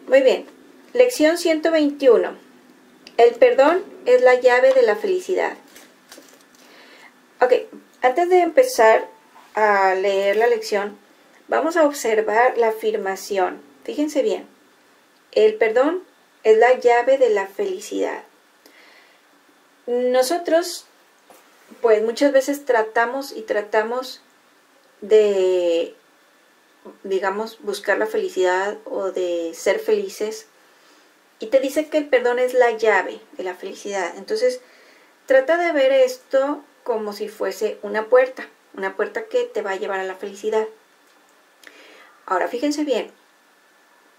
Muy bien. Lección 121. El perdón es la llave de la felicidad. Ok, antes de empezar a leer la lección, vamos a observar la afirmación. Fíjense bien. El perdón es la llave de la felicidad. Nosotros, pues muchas veces tratamos de, digamos, buscar la felicidad o de ser felices. Y te dice que el perdón es la llave de la felicidad. Entonces, trata de ver esto como si fuese una puerta que te va a llevar a la felicidad. Ahora, fíjense bien,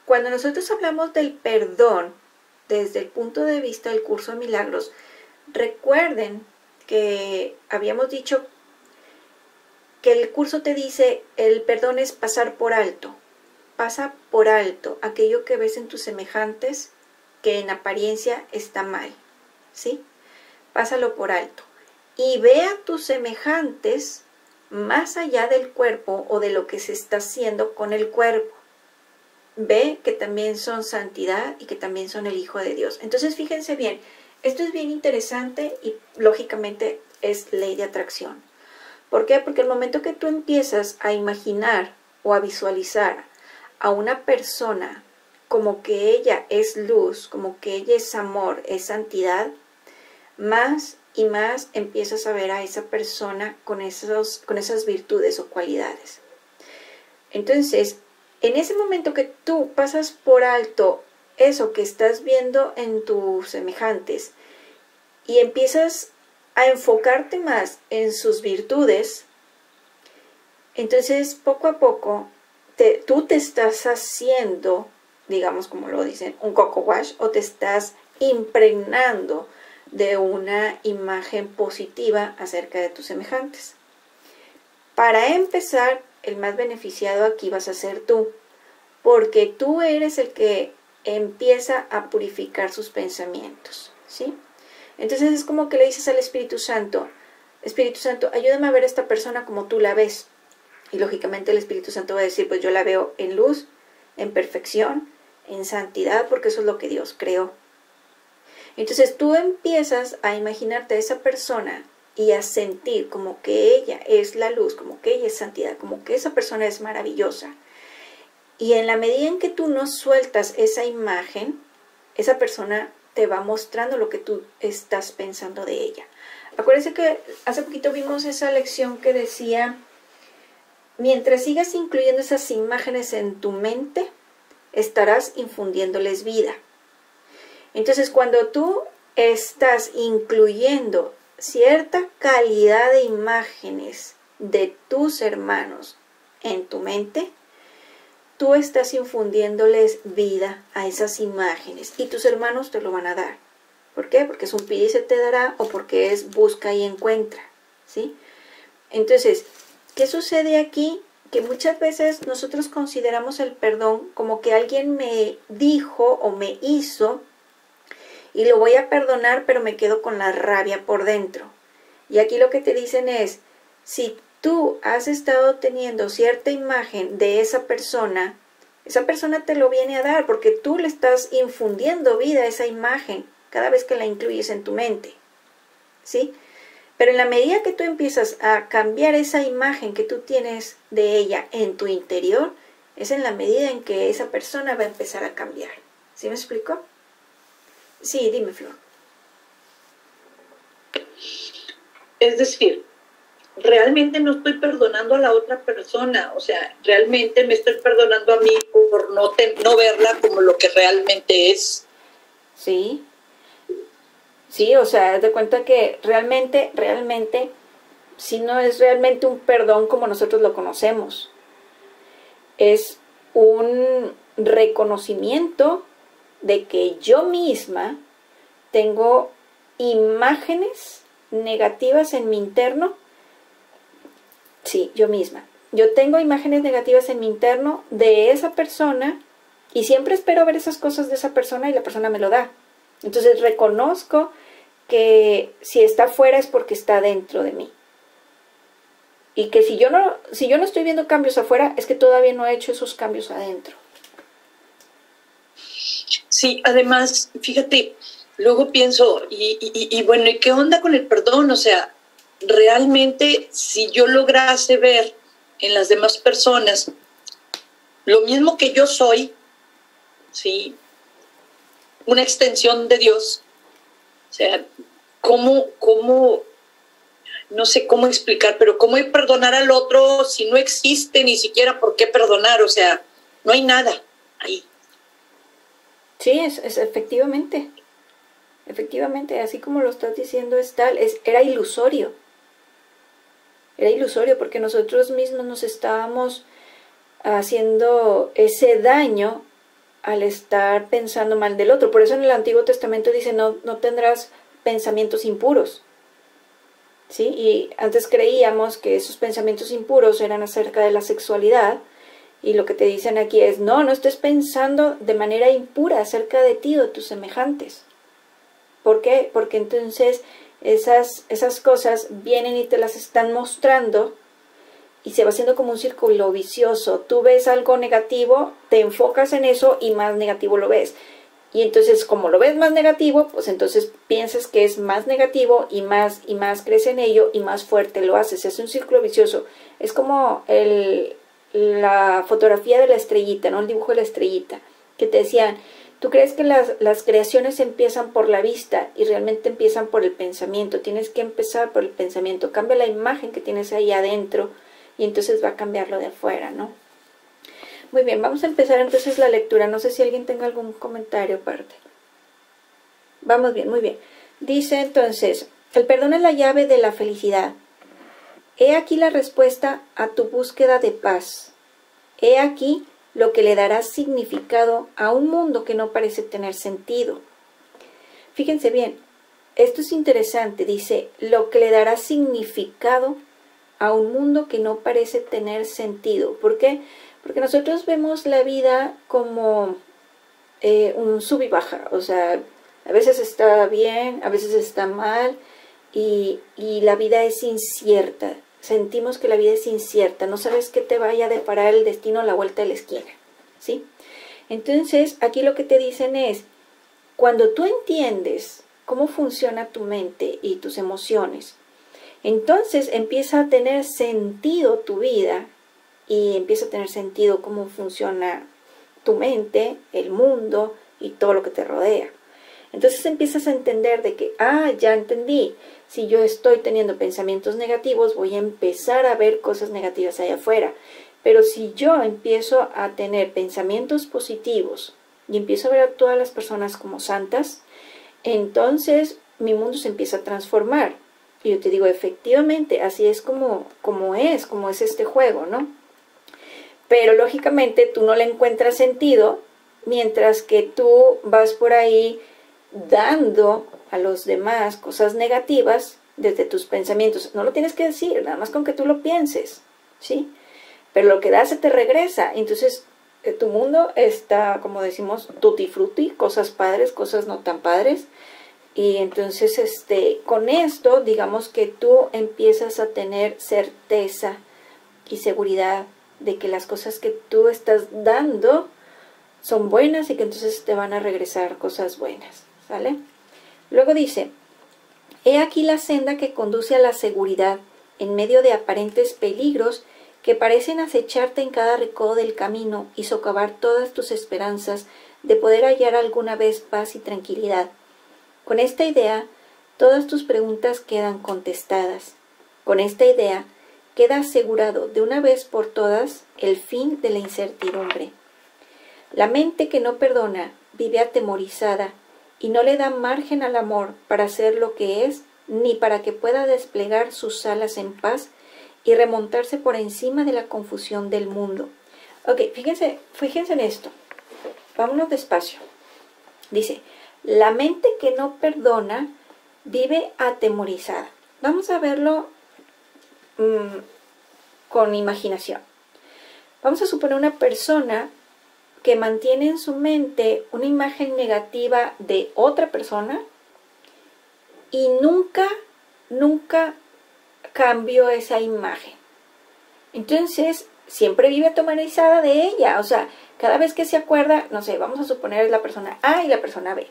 cuando nosotros hablamos del perdón desde el punto de vista del curso de milagros, recuerden que habíamos dicho que el curso te dice el perdón es pasar por alto. Pasa por alto aquello que ves en tus semejantes que en apariencia está mal, ¿sí? Pásalo por alto. Y ve a tus semejantes más allá del cuerpo o de lo que se está haciendo con el cuerpo. Ve que también son santidad y que también son el Hijo de Dios. Entonces, fíjense bien, esto es bien interesante y lógicamente es ley de atracción. ¿Por qué? Porque el momento que tú empiezas a imaginar o a visualizar a una persona como que ella es luz, como que ella es amor, es santidad, más y más empiezas a ver a esa persona con esas virtudes o cualidades. Entonces, en ese momento que tú pasas por alto eso que estás viendo en tus semejantes y empiezas a enfocarte más en sus virtudes, entonces poco a poco tú te estás haciendo, digamos como lo dicen, un coco wash, o te estás impregnando de una imagen positiva acerca de tus semejantes. Para empezar, el más beneficiado aquí vas a ser tú, porque tú eres el que empieza a purificar sus pensamientos, ¿sí? Entonces es como que le dices al Espíritu Santo, ayúdame a ver a esta persona como tú la ves. Y lógicamente el Espíritu Santo va a decir, pues yo la veo en luz, en perfección, en santidad, porque eso es lo que Dios creó. Entonces tú empiezas a imaginarte a esa persona y a sentir como que ella es la luz, como que ella es santidad, como que esa persona es maravillosa. Y en la medida en que tú no sueltas esa imagen, esa persona te va mostrando lo que tú estás pensando de ella. Acuérdense que hace poquito vimos esa lección que decía, mientras sigas incluyendo esas imágenes en tu mente, estarás infundiéndoles vida. Entonces, cuando tú estás incluyendo cierta calidad de imágenes de tus hermanos en tu mente, tú estás infundiéndoles vida a esas imágenes y tus hermanos te lo van a dar. ¿Por qué? Porque es un pide y se te dará, o porque es busca y encuentra, ¿sí? Entonces, ¿qué sucede aquí? Que muchas veces nosotros consideramos el perdón como que alguien me dijo o me hizo y lo voy a perdonar, pero me quedo con la rabia por dentro. Y aquí lo que te dicen es, si tú has estado teniendo cierta imagen de esa persona te lo viene a dar porque tú le estás infundiendo vida a esa imagen cada vez que la incluyes en tu mente, ¿sí? Pero en la medida que tú empiezas a cambiar esa imagen que tú tienes de ella en tu interior, es en la medida en que esa persona va a empezar a cambiar. ¿Sí me explico? Sí, dime, Flor. Es decir, realmente no estoy perdonando a la otra persona, o sea, realmente me estoy perdonando a mí por no verla como lo que realmente es. Sí. Sí, o sea, haz de cuenta que realmente, si no es realmente un perdón como nosotros lo conocemos, es un reconocimiento de que yo misma tengo imágenes negativas en mi interno. Sí, yo misma. Yo tengo imágenes negativas en mi interno de esa persona y siempre espero ver esas cosas de esa persona y la persona me lo da. Entonces reconozco que si está fuera es porque está dentro de mí. Y que si yo no estoy viendo cambios afuera, es que todavía no he hecho esos cambios adentro. Sí, además, fíjate, luego pienso, bueno, ¿y qué onda con el perdón? O sea, realmente si yo lograse ver en las demás personas lo mismo que yo soy, ¿sí? Una extensión de Dios, o sea, ¿cómo, no sé cómo explicar, pero cómo perdonar al otro si no existe ni siquiera por qué perdonar? O sea, no hay nada ahí. Sí, es efectivamente, efectivamente, así como lo estás diciendo es tal, era ilusorio porque nosotros mismos nos estábamos haciendo ese daño al estar pensando mal del otro. Por eso en el Antiguo Testamento dice no tendrás pensamientos impuros. ¿Sí? Y antes creíamos que esos pensamientos impuros eran acerca de la sexualidad, y lo que te dicen aquí es no estés pensando de manera impura acerca de ti o de tus semejantes. ¿Por qué? Porque entonces esas cosas vienen y te las están mostrando y se va haciendo como un círculo vicioso. Tú ves algo negativo, te enfocas en eso y más negativo lo ves. Y entonces, como lo ves más negativo, pues entonces piensas que es más negativo y más crees en ello y más fuerte lo haces. Es un círculo vicioso. Es como la fotografía de la estrellita, ¿no? El dibujo de la estrellita, que te decían, tú crees que las creaciones empiezan por la vista y realmente empiezan por el pensamiento. Tienes que empezar por el pensamiento. Cambia la imagen que tienes ahí adentro y entonces va a cambiar lo de afuera, ¿no? Muy bien, vamos a empezar entonces la lectura. No sé si alguien tenga algún comentario aparte. Vamos bien, muy bien. Dice entonces, el perdón es la llave de la felicidad. He aquí la respuesta a tu búsqueda de paz. He aquí lo que le dará significado a un mundo que no parece tener sentido. Fíjense bien, esto es interesante. Dice, lo que le dará significado a un mundo que no parece tener sentido. ¿Por qué? Porque nosotros vemos la vida como un sub y baja, o sea, a veces está bien, a veces está mal, y la vida es incierta. Sentimos que la vida es incierta, no sabes qué te vaya a deparar el destino a la vuelta de la esquina, ¿sí? Entonces, aquí lo que te dicen es, cuando tú entiendes cómo funciona tu mente y tus emociones, entonces empieza a tener sentido tu vida y empieza a tener sentido cómo funciona tu mente, el mundo y todo lo que te rodea. Entonces empiezas a entender de que, ya entendí, si yo estoy teniendo pensamientos negativos, voy a empezar a ver cosas negativas allá afuera. Pero si yo empiezo a tener pensamientos positivos y empiezo a ver a todas las personas como santas, entonces mi mundo se empieza a transformar. Y yo te digo, efectivamente, así es como es este juego, ¿no? Pero lógicamente tú no le encuentras sentido mientras que tú vas por ahí dando a los demás cosas negativas desde tus pensamientos. No lo tienes que decir, nada más con que tú lo pienses, ¿sí? Pero lo que das se te regresa. Entonces tu mundo está, como decimos, tutti frutti, cosas padres, cosas no tan padres. Y entonces con esto, digamos que tú empiezas a tener certeza y seguridad de que las cosas que tú estás dando son buenas y que entonces te van a regresar cosas buenas, ¿sale? Luego dice, he aquí la senda que conduce a la seguridad en medio de aparentes peligros que parecen acecharte en cada recodo del camino y socavar todas tus esperanzas de poder hallar alguna vez paz y tranquilidad. Con esta idea, todas tus preguntas quedan contestadas. Con esta idea, queda asegurado de una vez por todas el fin de la incertidumbre. La mente que no perdona vive atemorizada y no le da margen al amor para ser lo que es, ni para que pueda desplegar sus alas en paz y remontarse por encima de la confusión del mundo. Ok, fíjense en esto. Vámonos despacio. Dice, la mente que no perdona vive atemorizada. Vamos a verlo con imaginación. Vamos a suponer una persona que mantiene en su mente una imagen negativa de otra persona y nunca cambió esa imagen. Entonces, siempre vive atemorizada de ella. O sea, Cada vez que se acuerda, no sé, vamos a suponer es la persona A y la persona B.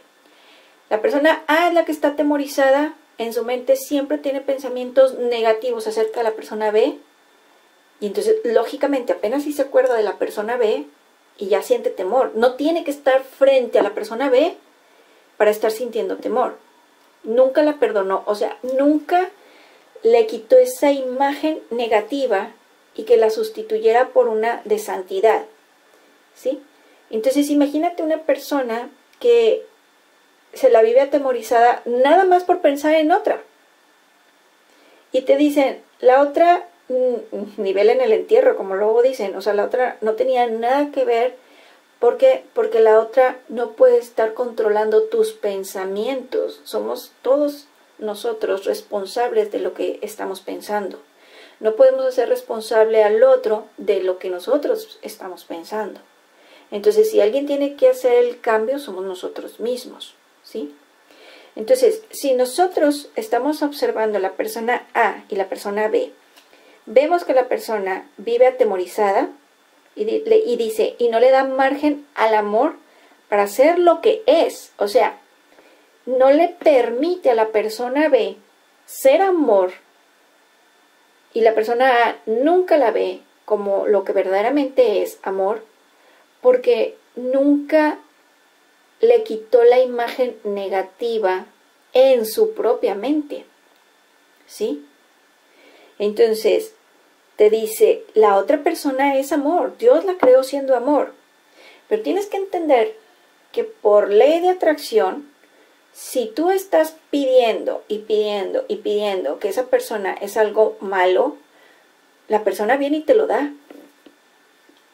La persona A es la que está atemorizada, en su mente siempre tiene pensamientos negativos acerca de la persona B, y entonces, lógicamente, apenas si se acuerda de la persona B y ya siente temor. No tiene que estar frente a la persona B para estar sintiendo temor. Nunca la perdonó, o sea, nunca le quitó esa imagen negativa y que la sustituyera por una de santidad, ¿sí? Entonces, imagínate una persona que se la vive atemorizada nada más por pensar en otra. Y te dicen, la otra nivel en el entierro, como luego dicen, o sea, la otra no tenía nada que ver. ¿Por qué? Porque la otra no puede estar controlando tus pensamientos. Somos todos nosotros responsables de lo que estamos pensando. No podemos hacer responsable al otro de lo que nosotros estamos pensando. Entonces, si alguien tiene que hacer el cambio, somos nosotros mismos, ¿sí? Entonces, si nosotros estamos observando la persona A y la persona B, vemos que la persona vive atemorizada y dice, y no le da margen al amor para ser lo que es. O sea, no le permite a la persona B ser amor, y la persona A nunca la ve como lo que verdaderamente es amor, porque nunca le quitó la imagen negativa en su propia mente, ¿sí? Entonces, te dice, la otra persona es amor, Dios la creó siendo amor, pero tienes que entender que por ley de atracción, si tú estás pidiendo y pidiendo y pidiendo que esa persona es algo malo, la persona viene y te lo da.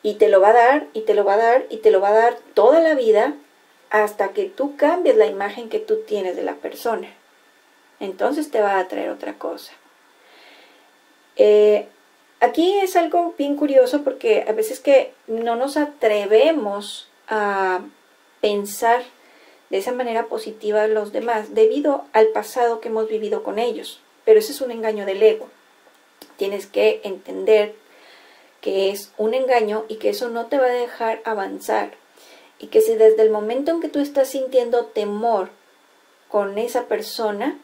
Y te lo va a dar, y te lo va a dar, y te lo va a dar toda la vida hasta que tú cambies la imagen que tú tienes de la persona. Entonces te va a traer otra cosa. Aquí es algo bien curioso porque a veces que no nos atrevemos a pensar de esa manera positiva a los demás debido al pasado que hemos vivido con ellos. Pero ese es un engaño del ego. Tienes que entender que es un engaño y que eso no te va a dejar avanzar. Y que si desde el momento en que tú estás sintiendo temor con esa persona,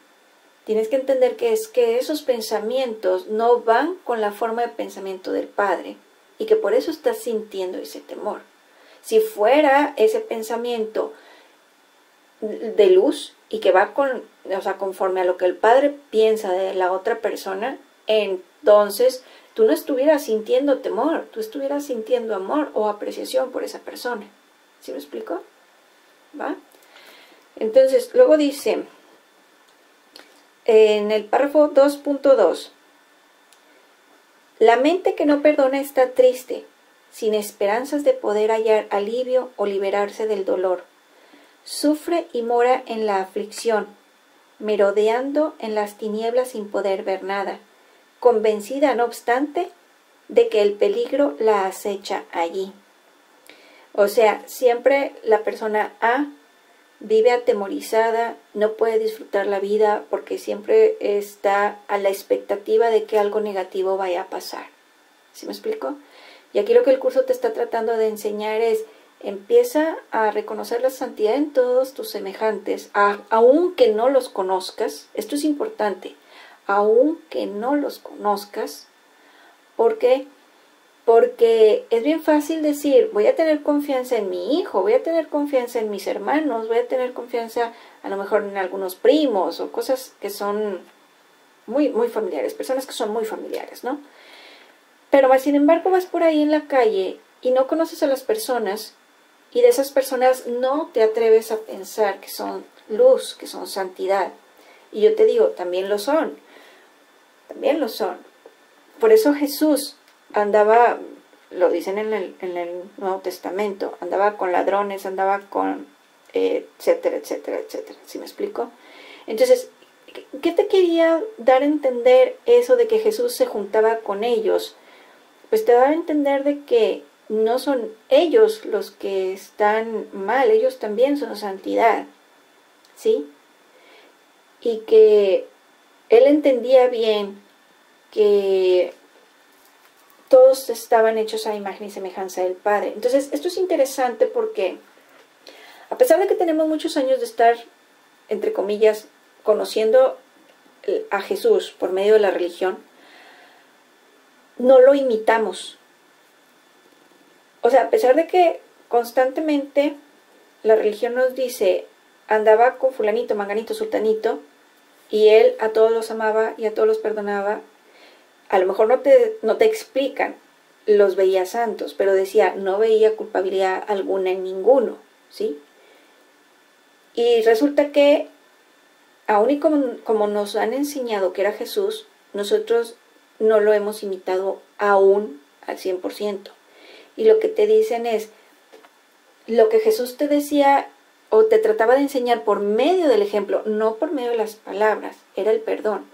tienes que entender que es que esos pensamientos no van con la forma de pensamiento del Padre y que por eso estás sintiendo ese temor. Si fuera ese pensamiento de luz y que va conforme a lo que el Padre piensa de la otra persona, entonces tú no estuvieras sintiendo temor, tú estuvieras sintiendo amor o apreciación por esa persona. ¿Sí me explico? ¿Va? Entonces, luego dice, en el párrafo 2.2, la mente que no perdona está triste, sin esperanzas de poder hallar alivio o liberarse del dolor. Sufre y mora en la aflicción, merodeando en las tinieblas sin poder ver nada, convencida, no obstante, de que el peligro la acecha allí. O sea, siempre la persona A vive atemorizada, no puede disfrutar la vida porque siempre está a la expectativa de que algo negativo vaya a pasar. ¿Sí me explico? Y aquí lo que el curso te está tratando de enseñar es, empieza a reconocer la santidad en todos tus semejantes, aunque no los conozcas. Esto es importante, aunque no los conozcas. ¿Por qué? Porque es bien fácil decir, voy a tener confianza en mi hijo, voy a tener confianza en mis hermanos, voy a tener confianza a lo mejor en algunos primos o cosas que son muy, muy familiares, personas que son muy familiares, ¿no? Pero sin embargo vas por ahí en la calle y no conoces a las personas y de esas personas no te atreves a pensar que son luz, que son santidad. Y yo te digo, también lo son, también lo son. Por eso Jesús andaba, lo dicen en el Nuevo Testamento, andaba con ladrones, andaba con etcétera, etcétera, etcétera. ¿Sí me explico? Entonces, ¿qué te quería dar a entender eso de que Jesús se juntaba con ellos? Pues te da a entender de que no son ellos los que están mal, ellos también son santidad, ¿sí? Y que él entendía bien que todos estaban hechos a imagen y semejanza del Padre. Entonces, esto es interesante porque, a pesar de que tenemos muchos años de estar, entre comillas, conociendo a Jesús por medio de la religión, no lo imitamos. O sea, a pesar de que constantemente la religión nos dice, andaba con fulanito, manganito, sultanito, y él a todos los amaba y a todos los perdonaba, a lo mejor no te explican, los veía santos, pero decía, no veía culpabilidad alguna en ninguno, ¿sí? Y resulta que, aun y como nos han enseñado que era Jesús, nosotros no lo hemos imitado aún al 100%. Y lo que te dicen es, lo que Jesús te decía o te trataba de enseñar por medio del ejemplo, no por medio de las palabras, era el perdón.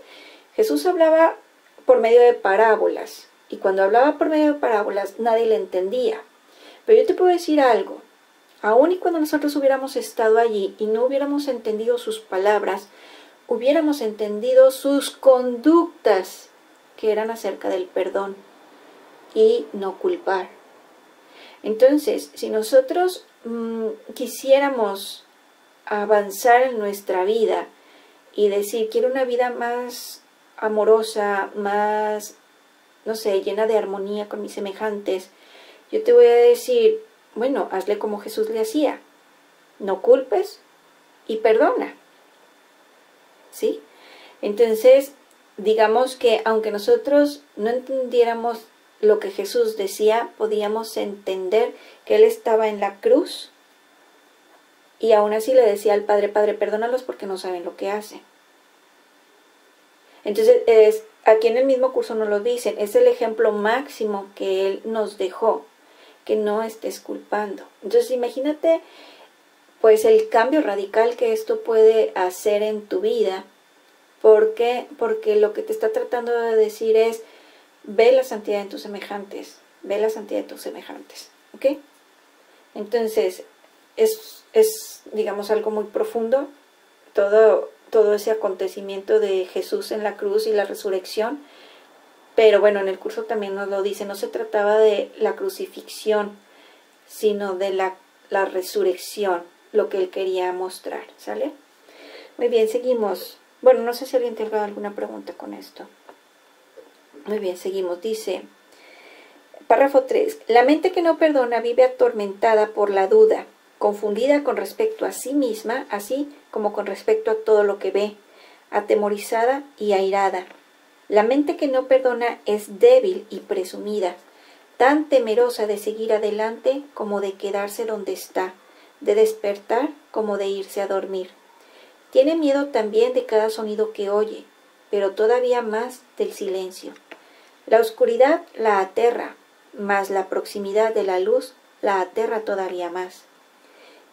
Jesús hablaba por medio de parábolas, y cuando hablaba por medio de parábolas nadie le entendía. Pero yo te puedo decir algo, aun y cuando nosotros hubiéramos estado allí y no hubiéramos entendido sus palabras, hubiéramos entendido sus conductas, que eran acerca del perdón y no culpar. Entonces, si nosotros quisiéramos avanzar en nuestra vida y decir, quiero una vida más amorosa, más, no sé, llena de armonía con mis semejantes, yo te voy a decir, bueno, hazle como Jesús le hacía, no culpes y perdona, ¿sí? Entonces, digamos que aunque nosotros no entendiéramos lo que Jesús decía, podíamos entender que Él estaba en la cruz y aún así le decía al Padre, Padre, perdónalos porque no saben lo que hacen. Entonces, aquí en el mismo curso nos lo dicen, es el ejemplo máximo que Él nos dejó, que no estés culpando. Entonces, imagínate, pues, el cambio radical que esto puede hacer en tu vida. ¿Por qué? Porque lo que te está tratando de decir es, ve la santidad en tus semejantes, ve la santidad de tus semejantes, ¿ok? Entonces, es digamos, algo muy profundo, todo ese acontecimiento de Jesús en la cruz y la resurrección, pero bueno, en el curso también nos lo dice, no se trataba de la crucifixión, sino de la resurrección, lo que Él quería mostrar, ¿sale? Muy bien, seguimos. Bueno, no sé si alguien tenga alguna pregunta con esto. Muy bien, seguimos. Dice, párrafo 3. La mente que no perdona vive atormentada por la duda, confundida con respecto a sí misma, así como con respecto a todo lo que ve, atemorizada y airada. La mente que no perdona es débil y presumida, tan temerosa de seguir adelante como de quedarse donde está, de despertar como de irse a dormir. Tiene miedo también de cada sonido que oye, pero todavía más del silencio. La oscuridad la aterra, mas la proximidad de la luz la aterra todavía más.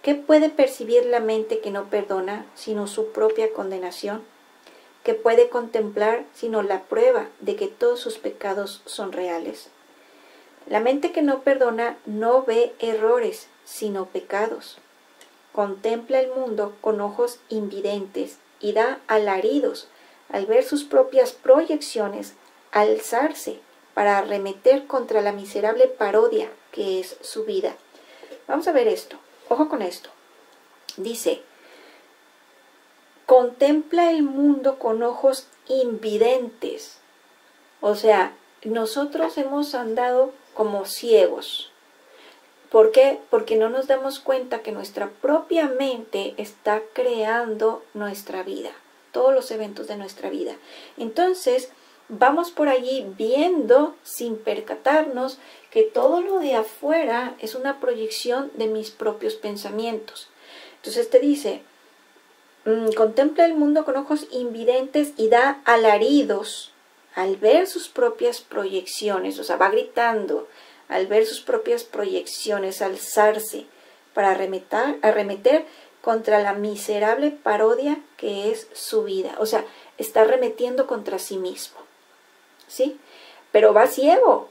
¿Qué puede percibir la mente que no perdona sino su propia condenación? ¿Qué puede contemplar sino la prueba de que todos sus pecados son reales? La mente que no perdona no ve errores, sino pecados. Contempla el mundo con ojos invidentes y da alaridos al ver sus propias proyecciones alzarse para arremeter contra la miserable parodia que es su vida. Vamos a ver esto. Ojo con esto. Dice, contempla el mundo con ojos invidentes. O sea, nosotros hemos andado como ciegos. ¿Por qué? Porque no nos damos cuenta que nuestra propia mente está creando nuestra vida, todos los eventos de nuestra vida. Entonces, vamos por allí viendo, sin percatarnos, que todo lo de afuera es una proyección de mis propios pensamientos. Entonces te dice, contempla el mundo con ojos invidentes y da alaridos al ver sus propias proyecciones, o sea, va gritando al ver sus propias proyecciones alzarse para arremeter contra la miserable parodia que es su vida. O sea, está arremetiendo contra sí mismo, ¿sí? Pero va ciego.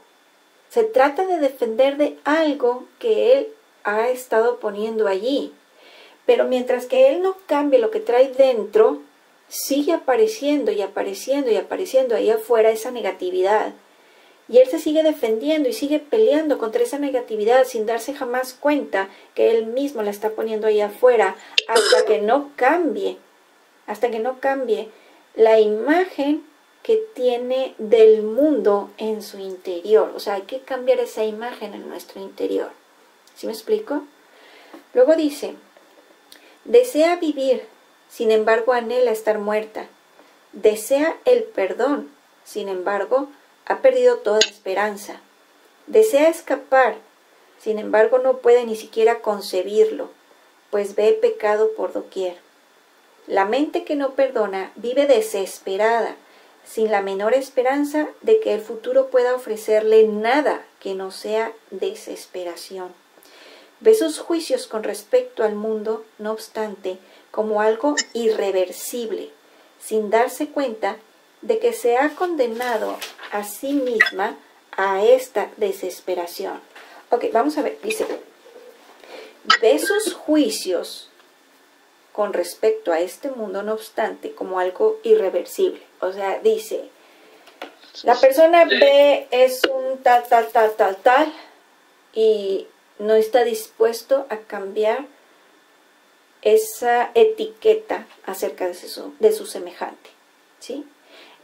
Se trata de defender de algo que él ha estado poniendo allí. Pero mientras que él no cambie lo que trae dentro, sigue apareciendo y apareciendo y apareciendo ahí afuera esa negatividad. Y él se sigue defendiendo y sigue peleando contra esa negatividad sin darse jamás cuenta que él mismo la está poniendo ahí afuera hasta que no cambie la imagen que tiene del mundo en su interior. O sea, hay que cambiar esa imagen en nuestro interior. ¿Sí me explico? Luego dice, desea vivir, sin embargo anhela estar muerta. Desea el perdón, sin embargo ha perdido toda esperanza. Desea escapar, sin embargo no puede ni siquiera concebirlo, pues ve pecado por doquier. La mente que no perdona vive desesperada, sin la menor esperanza de que el futuro pueda ofrecerle nada que no sea desesperación. Ve sus juicios con respecto al mundo, no obstante, como algo irreversible, sin darse cuenta de que se ha condenado a sí misma a esta desesperación. Ok, vamos a ver, dice, ve sus juicios con respecto a este mundo, no obstante, como algo irreversible. O sea, dice, la persona B es un tal, y no está dispuesto a cambiar esa etiqueta acerca de su semejante, ¿sí?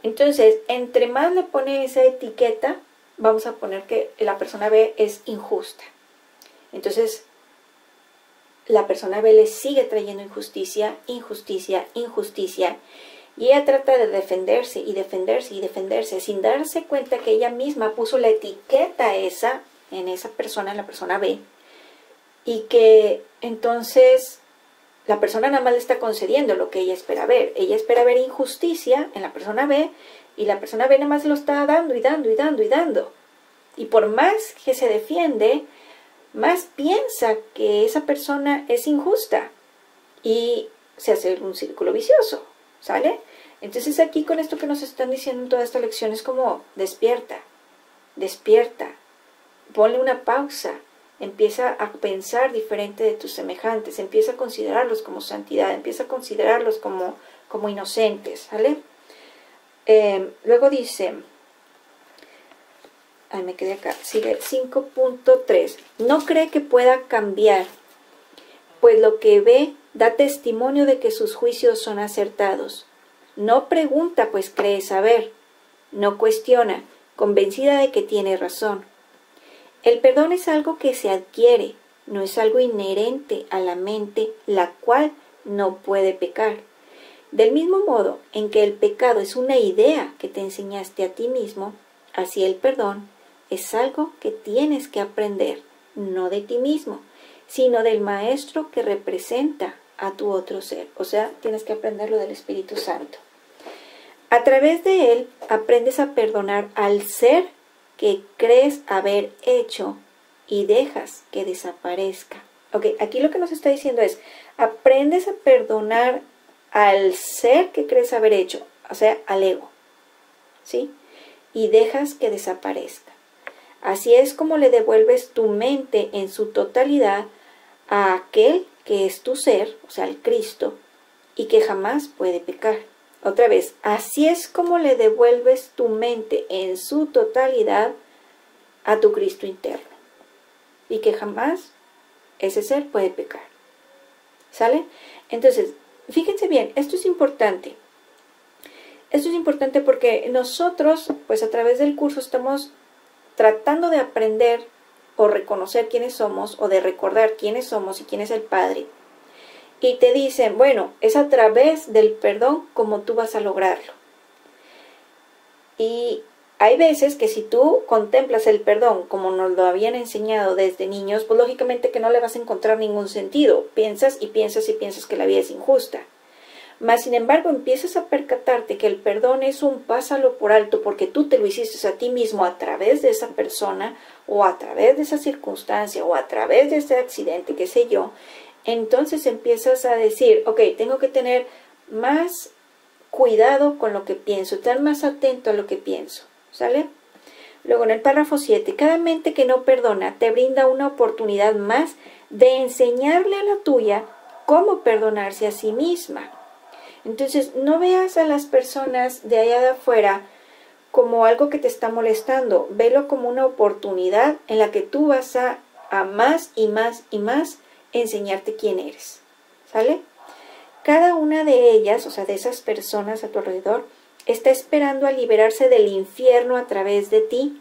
Entonces, entre más le pone esa etiqueta, vamos a poner que la persona B es injusta. Entonces, la persona B le sigue trayendo injusticia, injusticia, injusticia, y ella trata de defenderse y defenderse y defenderse, sin darse cuenta que ella misma puso la etiqueta esa en esa persona, en la persona B, y que entonces la persona nada más le está concediendo lo que ella espera ver. Ella espera ver injusticia en la persona B, y la persona B nada más lo está dando y dando y dando y dando. Y por más que se defiende, más piensa que esa persona es injusta y se hace un círculo vicioso, ¿sale? Entonces aquí con esto que nos están diciendo en toda esta lección es como despierta, despierta, ponle una pausa, empieza a pensar diferente de tus semejantes, empieza a considerarlos como santidad, empieza a considerarlos como inocentes, ¿sale? Luego dice, me quedé acá, sigue 5.3, no cree que pueda cambiar, pues lo que ve da testimonio de que sus juicios son acertados. No pregunta, pues cree saber. No cuestiona, convencida de que tiene razón. El perdón es algo que se adquiere, no es algo inherente a la mente, la cual no puede pecar. Del mismo modo en que el pecado es una idea que te enseñaste a ti mismo, así el perdón es algo que tienes que aprender, no de ti mismo, sino del maestro que representa a tu otro ser. O sea, tienes que aprenderlo del Espíritu Santo. A través de él aprendes a perdonar al ser que crees haber hecho y dejas que desaparezca. Ok, aquí lo que nos está diciendo es, aprendes a perdonar al ser que crees haber hecho, o sea, al ego, ¿sí? Y dejas que desaparezca. Así es como le devuelves tu mente en su totalidad a aquel que es tu ser, o sea, al Cristo, y que jamás puede pecar. Otra vez, así es como le devuelves tu mente en su totalidad a tu Cristo interno, y que jamás ese ser puede pecar. ¿Sale? Entonces, fíjense bien, esto es importante. Esto es importante porque nosotros, pues a través del curso estamos tratando de aprender o reconocer quiénes somos o de recordar quiénes somos y quién es el Padre. Y te dicen, bueno, es a través del perdón como tú vas a lograrlo. Y hay veces que si tú contemplas el perdón como nos lo habían enseñado desde niños, pues lógicamente que no le vas a encontrar ningún sentido. Piensas y piensas y piensas que la vida es injusta. Mas, sin embargo, empiezas a percatarte que el perdón es un pásalo por alto porque tú te lo hiciste a ti mismo a través de esa persona o a través de esa circunstancia o a través de ese accidente, qué sé yo. Entonces empiezas a decir, ok, tengo que tener más cuidado con lo que pienso, estar más atento a lo que pienso, ¿sale? Luego en el párrafo 7, cada mente que no perdona te brinda una oportunidad más de enseñarle a la tuya cómo perdonarse a sí misma. Entonces, no veas a las personas de allá de afuera como algo que te está molestando, velo como una oportunidad en la que tú vas a más y más y más enseñarte quién eres, ¿sale? Cada una de ellas, o sea, de esas personas a tu alrededor, está esperando a liberarse del infierno a través de ti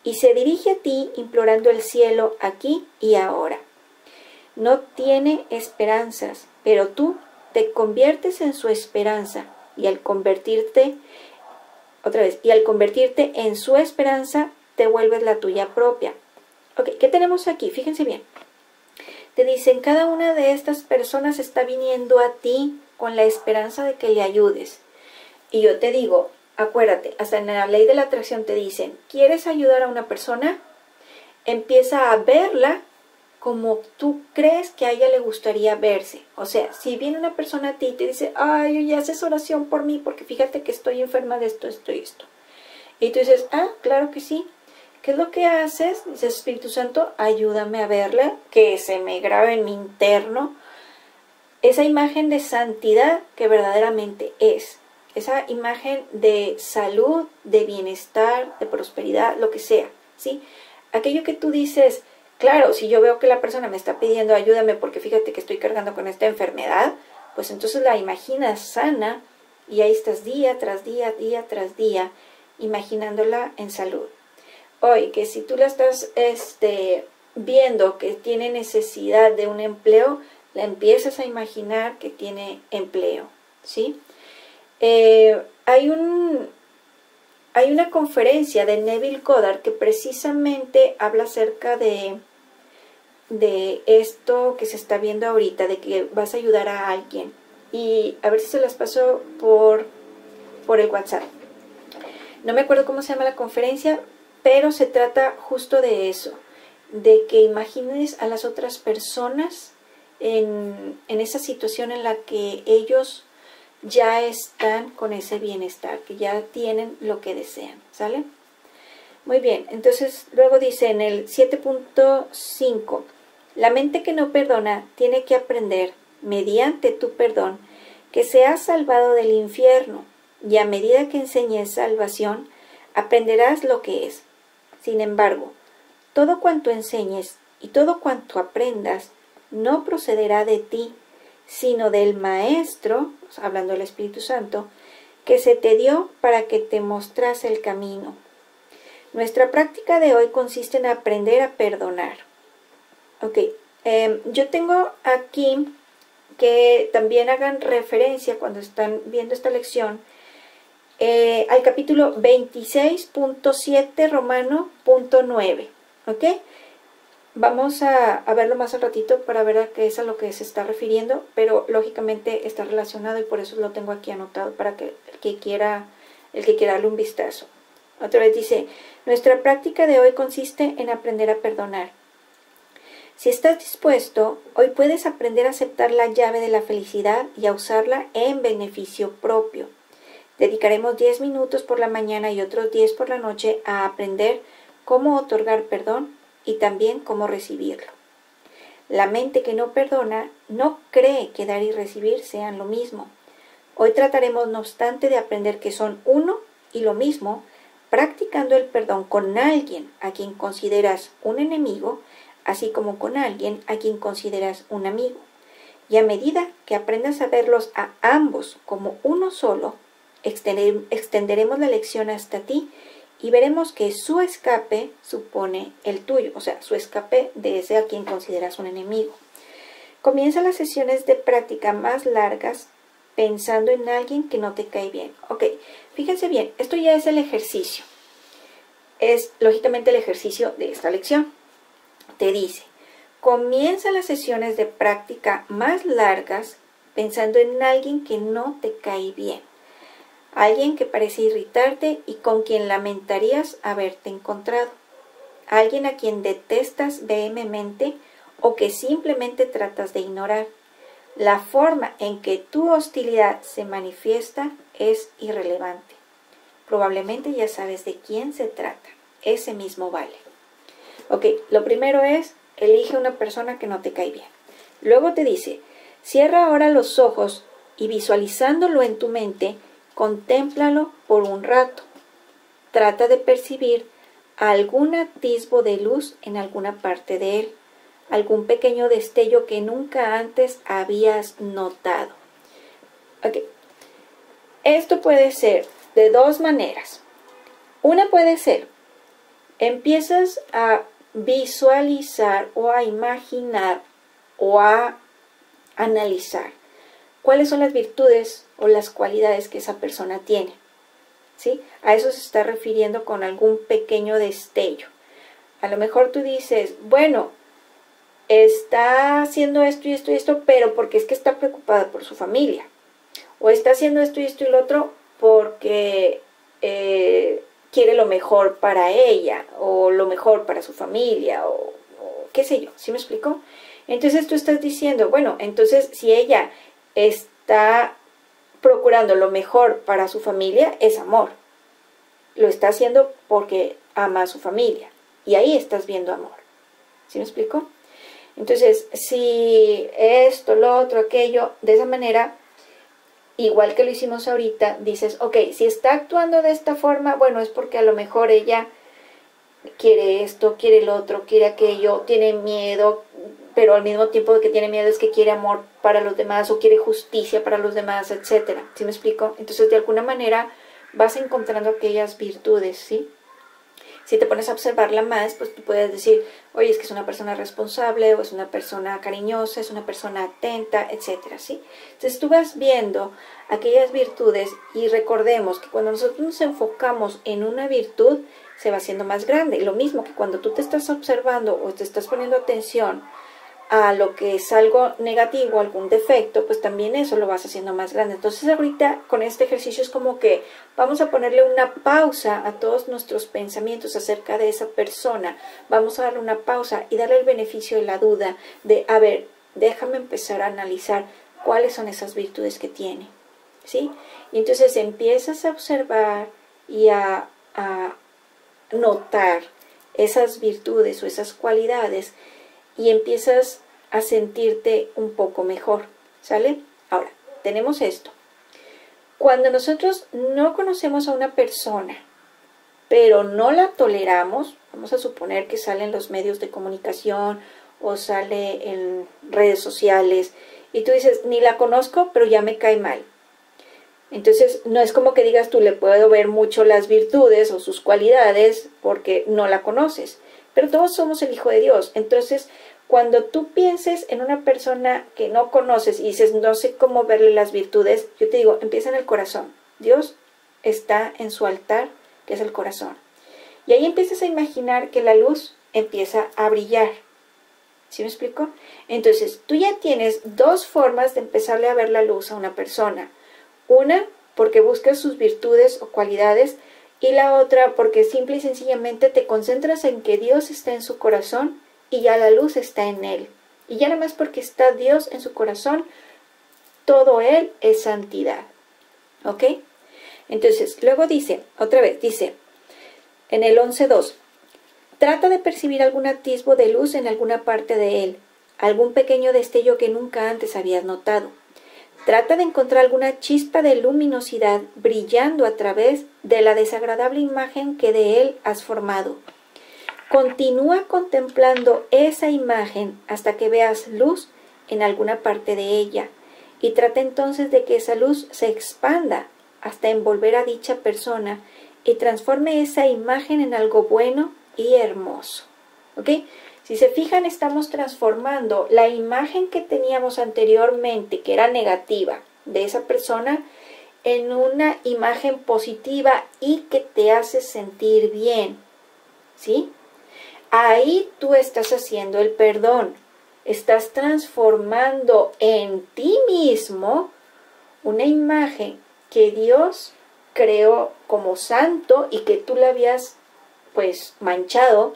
y se dirige a ti implorando el cielo aquí y ahora. No tiene esperanzas, pero tú te conviertes en su esperanza y al convertirte, en su esperanza, te vuelves la tuya propia. Ok, ¿qué tenemos aquí? Fíjense bien. Te dicen, cada una de estas personas está viniendo a ti con la esperanza de que le ayudes. Y yo te digo, acuérdate, hasta en la ley de la atracción te dicen, ¿quieres ayudar a una persona? Empieza a verla como tú crees que a ella le gustaría verse. O sea, si viene una persona a ti y te dice, ay, ya haces oración por mí porque fíjate que estoy enferma de esto, esto y esto. Y tú dices, ah, claro que sí. ¿Qué es lo que haces? Dices, Espíritu Santo, ayúdame a verla, que se me grabe en mi interno esa imagen de santidad que verdaderamente es. Esa imagen de salud, de bienestar, de prosperidad, lo que sea, ¿sí? Aquello que tú dices, claro, si yo veo que la persona me está pidiendo ayúdame porque fíjate que estoy cargando con esta enfermedad, pues entonces la imaginas sana y ahí estás día tras día, día tras día, imaginándola en salud. Hoy, que si tú la estás viendo que tiene necesidad de un empleo, la empiezas a imaginar que tiene empleo, ¿sí? Hay una conferencia de Neville Goddard que precisamente habla acerca de esto que se está viendo ahorita, de que vas a ayudar a alguien. Y a ver si se las paso por el WhatsApp. No me acuerdo cómo se llama la conferencia, pero se trata justo de eso, de que imagines a las otras personas en esa situación en la que ellos ya están con ese bienestar, que ya tienen lo que desean, ¿sale? Muy bien, entonces luego dice en el 7.5, la mente que no perdona tiene que aprender, mediante tu perdón, que se ha salvado del infierno, y a medida que enseñes salvación, aprenderás lo que es. Sin embargo, todo cuanto enseñes y todo cuanto aprendas no procederá de ti, sino del Maestro, hablando del Espíritu Santo, que se te dio para que te mostrase el camino. Nuestra práctica de hoy consiste en aprender a perdonar. Ok, yo tengo aquí que también hagan referencia cuando están viendo esta lección al capítulo 26.7 romano punto 9, ¿ok? Vamos a verlo más al ratito para ver a qué es a lo que se está refiriendo, pero lógicamente está relacionado y por eso lo tengo aquí anotado para que el que quiera darle un vistazo. Otra vez dice, nuestra práctica de hoy consiste en aprender a perdonar. Si estás dispuesto, hoy puedes aprender a aceptar la llave de la felicidad y a usarla en beneficio propio. Dedicaremos 10 minutos por la mañana y otros 10 por la noche a aprender cómo otorgar perdón y también cómo recibirlo. La mente que no perdona no cree que dar y recibir sean lo mismo. Hoy trataremos, no obstante, de aprender que son uno y lo mismo, practicando el perdón con alguien a quien consideras un enemigo, así como con alguien a quien consideras un amigo. Y a medida que aprendas a verlos a ambos como uno solo, extenderemos la lección hasta ti y veremos que su escape supone el tuyo, o sea, su escape de ese a quien consideras un enemigo. Comienza las sesiones de práctica más largas pensando en alguien que no te cae bien. Ok, fíjense bien, esto ya es el ejercicio. Es lógicamente el ejercicio de esta lección. Te dice, comienza las sesiones de práctica más largas pensando en alguien que no te cae bien. Alguien que parece irritarte y con quien lamentarías haberte encontrado. Alguien a quien detestas vehementemente o que simplemente tratas de ignorar. La forma en que tu hostilidad se manifiesta es irrelevante. Probablemente ya sabes de quién se trata. Ese mismo vale. Ok, lo primero es, elige una persona que no te cae bien. Luego te dice, cierra ahora los ojos y visualizándolo en tu mente, contémplalo por un rato. trata de percibir algún atisbo de luz en alguna parte de él, algún pequeño destello que nunca antes habías notado. Ok. Esto puede ser de dos maneras. Una puede ser, empiezas a visualizar o a imaginar o a analizar cuáles son las virtudes o las cualidades que esa persona tiene. ¿Sí? A eso se está refiriendo con algún pequeño destello. A lo mejor tú dices, bueno, está haciendo esto y esto y esto, pero porque es que está preocupada por su familia. O está haciendo esto y esto y lo otro porque quiere lo mejor para ella, o lo mejor para su familia, o qué sé yo. ¿Sí me explico? Entonces tú estás diciendo, bueno, entonces si ella está procurando lo mejor para su familia, es amor. Lo está haciendo porque ama a su familia. Y ahí estás viendo amor. ¿Sí me explico? Entonces, si esto, lo otro, aquello, de esa manera, igual que lo hicimos ahorita, dices, ok, si está actuando de esta forma, bueno, es porque a lo mejor ella quiere esto, quiere lo otro, quiere aquello, tiene miedo, pero al mismo tiempo que tiene miedo es que quiere amor para los demás o quiere justicia para los demás, etcétera. ¿Sí me explico? Entonces, de alguna manera vas encontrando aquellas virtudes, ¿sí? Si te pones a observarla más, pues tú puedes decir, oye, es que es una persona responsable, o es una persona cariñosa, es una persona atenta, etcétera, ¿sí? Entonces tú vas viendo aquellas virtudes y recordemos que cuando nosotros nos enfocamos en una virtud, se va haciendo más grande. Lo mismo que cuando tú te estás observando o te estás poniendo atención a lo que es algo negativo, algún defecto, pues también eso lo vas haciendo más grande. Entonces ahorita con este ejercicio es como que vamos a ponerle una pausa a todos nuestros pensamientos acerca de esa persona. Vamos a darle una pausa y darle el beneficio de la duda de, a ver, déjame empezar a analizar cuáles son esas virtudes que tiene, ¿sí? Y entonces empiezas a observar y a notar esas virtudes o esas cualidades y empiezas a sentirte un poco mejor, ¿sale? Ahora, tenemos esto. Cuando nosotros no conocemos a una persona, pero no la toleramos, vamos a suponer que sale en los medios de comunicación o sale en redes sociales, y tú dices, ni la conozco, pero ya me cae mal. Entonces, no es como que digas tú, le puedo ver mucho las virtudes o sus cualidades porque no la conoces. Pero todos somos el Hijo de Dios. Entonces, cuando tú pienses en una persona que no conoces y dices, no sé cómo verle las virtudes, yo te digo, empieza en el corazón. Dios está en su altar, que es el corazón. Y ahí empiezas a imaginar que la luz empieza a brillar. ¿Sí me explico? Entonces, tú ya tienes dos formas de empezarle a ver la luz a una persona. Una, porque buscas sus virtudes o cualidades, y la otra, porque simple y sencillamente te concentras en que Dios está en su corazón y ya la luz está en él. Y ya nada más porque está Dios en su corazón, todo él es santidad. ¿Ok? Entonces, luego dice, otra vez, dice, en el 11.2, trata de percibir algún atisbo de luz en alguna parte de él, algún pequeño destello que nunca antes habías notado. Trata de encontrar alguna chispa de luminosidad brillando a través de la desagradable imagen que de él has formado. Continúa contemplando esa imagen hasta que veas luz en alguna parte de ella y trata entonces de que esa luz se expanda hasta envolver a dicha persona y transforme esa imagen en algo bueno y hermoso. ¿Ok? Si se fijan, estamos transformando la imagen que teníamos anteriormente, que era negativa, de esa persona, en una imagen positiva y que te hace sentir bien. ¿Sí? Ahí tú estás haciendo el perdón. Estás transformando en ti mismo una imagen que Dios creó como santo y que tú la habías, pues, manchado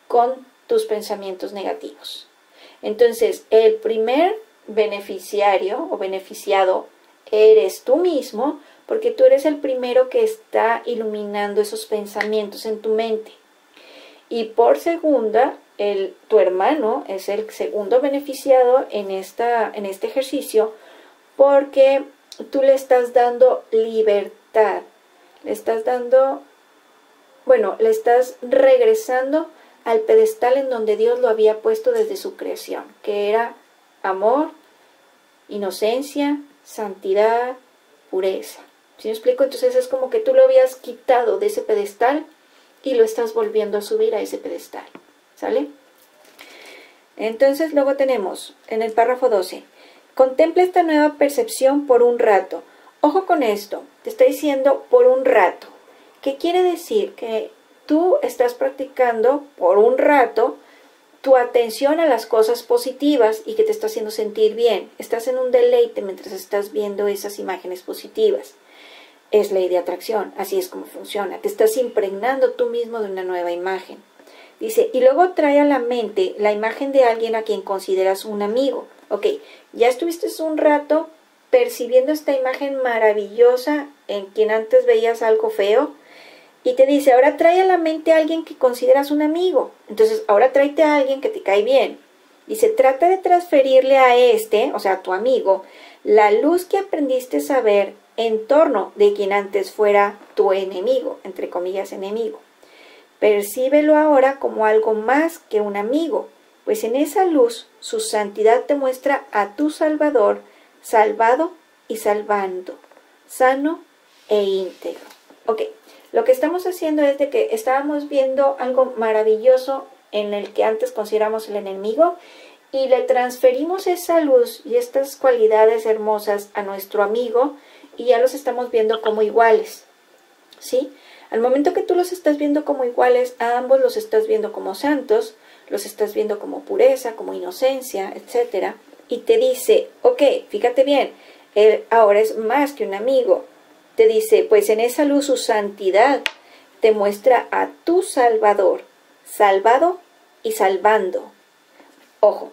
con tus pensamientos negativos. Entonces, el primer beneficiario o beneficiado eres tú mismo, porque tú eres el primero que está iluminando esos pensamientos en tu mente. Y por segunda, tu hermano es el segundo beneficiado en este ejercicio, porque tú le estás dando libertad, le estás dando bueno, le estás regresando al pedestal en donde Dios lo había puesto desde su creación, que era amor, inocencia, santidad, pureza. ¿Sí me explico? Entonces es como que tú lo habías quitado de ese pedestal y lo estás volviendo a subir a ese pedestal. ¿Sale? Entonces luego tenemos en el párrafo 12, contempla esta nueva percepción por un rato. Ojo con esto, te está diciendo por un rato. ¿Qué quiere decir? Que tú estás practicando por un rato tu atención a las cosas positivas y que te está haciendo sentir bien. Estás en un deleite mientras estás viendo esas imágenes positivas. Es ley de atracción, así es como funciona. Te estás impregnando tú mismo de una nueva imagen. Dice, y luego trae a la mente la imagen de alguien a quien consideras un amigo. Ok, ya estuviste un rato percibiendo esta imagen maravillosa en quien antes veías algo feo. Y te dice, ahora trae a la mente a alguien que consideras un amigo. Entonces, ahora tráete a alguien que te cae bien. Dice, trata de transferirle a este, o sea, a tu amigo, la luz que aprendiste a ver en torno de quien antes fuera tu enemigo, entre comillas, enemigo. Percíbelo ahora como algo más que un amigo, pues en esa luz su santidad te muestra a tu Salvador, salvado y salvando, sano e íntegro. Ok. Lo que estamos haciendo es de que estábamos viendo algo maravilloso en el que antes consideramos el enemigo y le transferimos esa luz y estas cualidades hermosas a nuestro amigo y ya los estamos viendo como iguales, ¿sí? Al momento que tú los estás viendo como iguales, a ambos los estás viendo como santos, los estás viendo como pureza, como inocencia, etc. Y te dice, ok, fíjate bien, él ahora es más que un amigo. Te dice, pues en esa luz su santidad te muestra a tu Salvador, salvado y salvando. Ojo,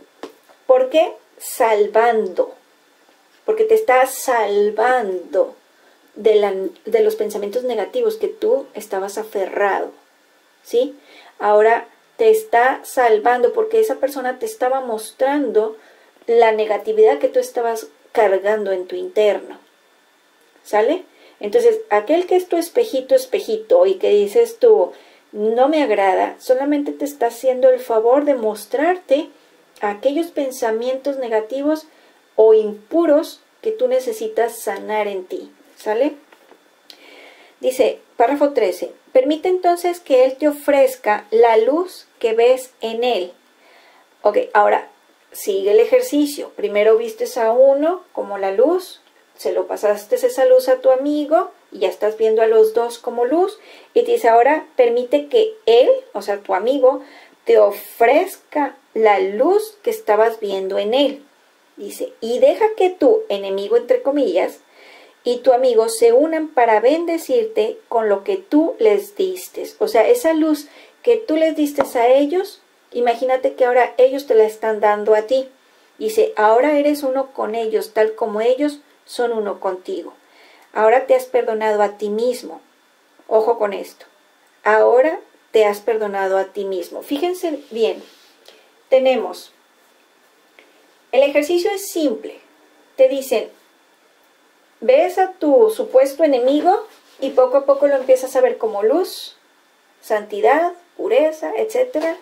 ¿por qué salvando? Porque te está salvando de los pensamientos negativos que tú estabas aferrado, ¿sí? Ahora te está salvando porque esa persona te estaba mostrando la negatividad que tú estabas cargando en tu interno, ¿sale? Entonces, aquel que es tu espejito, espejito, y que dices tú, no me agrada, solamente te está haciendo el favor de mostrarte aquellos pensamientos negativos o impuros que tú necesitas sanar en ti, ¿sale? Dice, párrafo 13, permite entonces que Él te ofrezca la luz que ves en Él. Ok, ahora, sigue el ejercicio. Primero vistes a uno como la luz, se lo pasaste esa luz a tu amigo y ya estás viendo a los dos como luz y te dice ahora permite que él, o sea tu amigo, te ofrezca la luz que estabas viendo en él. Dice, y deja que tu enemigo, entre comillas, y tu amigo se unan para bendecirte con lo que tú les diste. O sea, esa luz que tú les diste a ellos, imagínate que ahora ellos te la están dando a ti. Dice, ahora eres uno con ellos, tal como ellos son uno contigo. Ahora te has perdonado a ti mismo. Ojo con esto. Ahora te has perdonado a ti mismo. Fíjense bien. Tenemos. El ejercicio es simple. Te dicen, ves a tu supuesto enemigo y poco a poco lo empiezas a ver como luz, santidad, pureza, etc.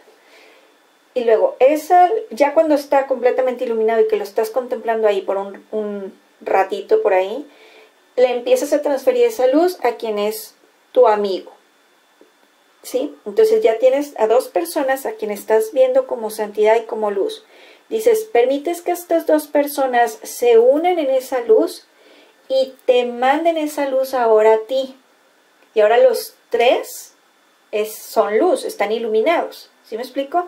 Y luego, ya cuando está completamente iluminado y que lo estás contemplando ahí por un ratito por ahí, le empiezas a transferir esa luz a quien es tu amigo, ¿sí? Entonces ya tienes a dos personas a quien estás viendo como santidad y como luz. Dices, permites que estas dos personas se unan en esa luz y te manden esa luz ahora a ti. Y ahora los tres son luz, están iluminados, ¿sí me explico?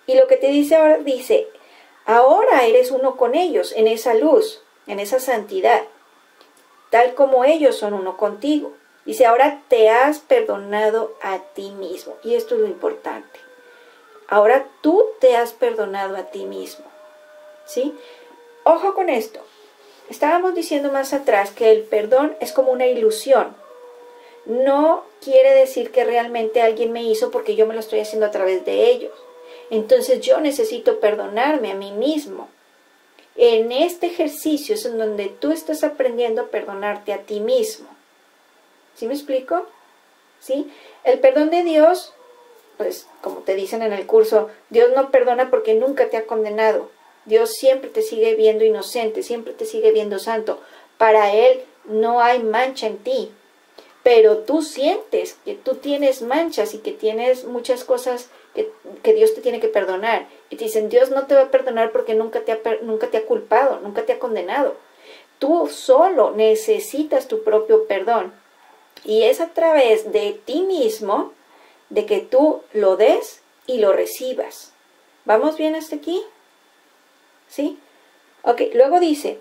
Y lo que te dice ahora, dice, ahora eres uno con ellos en esa luz, en esa santidad, tal como ellos son uno contigo. Dice, ahora te has perdonado a ti mismo. Y esto es lo importante. Ahora tú te has perdonado a ti mismo. ¿Sí? Ojo con esto. Estábamos diciendo más atrás que el perdón es como una ilusión. No quiere decir que realmente alguien me hizo porque yo me lo estoy haciendo a través de ellos. Entonces yo necesito perdonarme a mí mismo. En este ejercicio es en donde tú estás aprendiendo a perdonarte a ti mismo. ¿Sí me explico? ¿sí? El perdón de Dios, pues como te dicen en el curso, Dios no perdona porque nunca te ha condenado. Dios siempre te sigue viendo inocente, siempre te sigue viendo santo. Para Él no hay mancha en ti. Pero tú sientes que tú tienes manchas y que tienes muchas cosas que Dios te tiene que perdonar. Y te dicen, Dios no te va a perdonar porque nunca te ha culpado, nunca te ha condenado. Tú solo necesitas tu propio perdón. Y es a través de ti mismo de que tú lo des y lo recibas. ¿Vamos bien hasta aquí? ¿Sí? Ok, luego dice,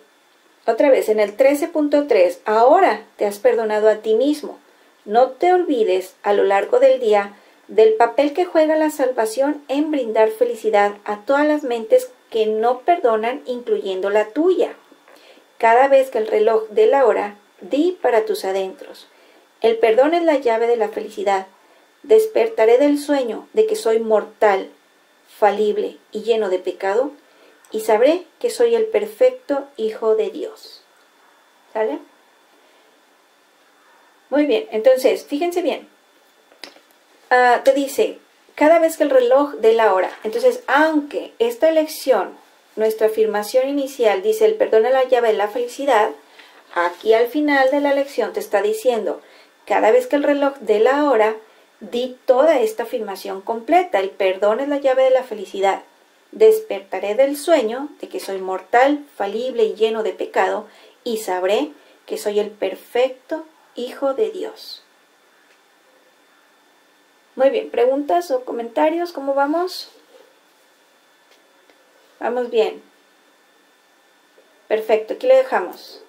otra vez en el 13.3, ahora te has perdonado a ti mismo. No te olvides a lo largo del día del papel que juega la salvación en brindar felicidad a todas las mentes que no perdonan, incluyendo la tuya. Cada vez que el reloj dé la hora, di para tus adentros. El perdón es la llave de la felicidad. Despertaré del sueño de que soy mortal, falible y lleno de pecado, y sabré que soy el perfecto Hijo de Dios. ¿Sale? Muy bien, entonces, fíjense bien. Te dice, cada vez que el reloj dé la hora. Entonces, aunque esta lección, nuestra afirmación inicial dice, el perdón es la llave de la felicidad, aquí al final de la lección te está diciendo, cada vez que el reloj dé la hora, di toda esta afirmación completa. El perdón es la llave de la felicidad. Despertaré del sueño de que soy mortal, falible y lleno de pecado, y sabré que soy el perfecto Hijo de Dios. Muy bien, ¿preguntas o comentarios? ¿Cómo vamos? Vamos bien. Perfecto, aquí le dejamos.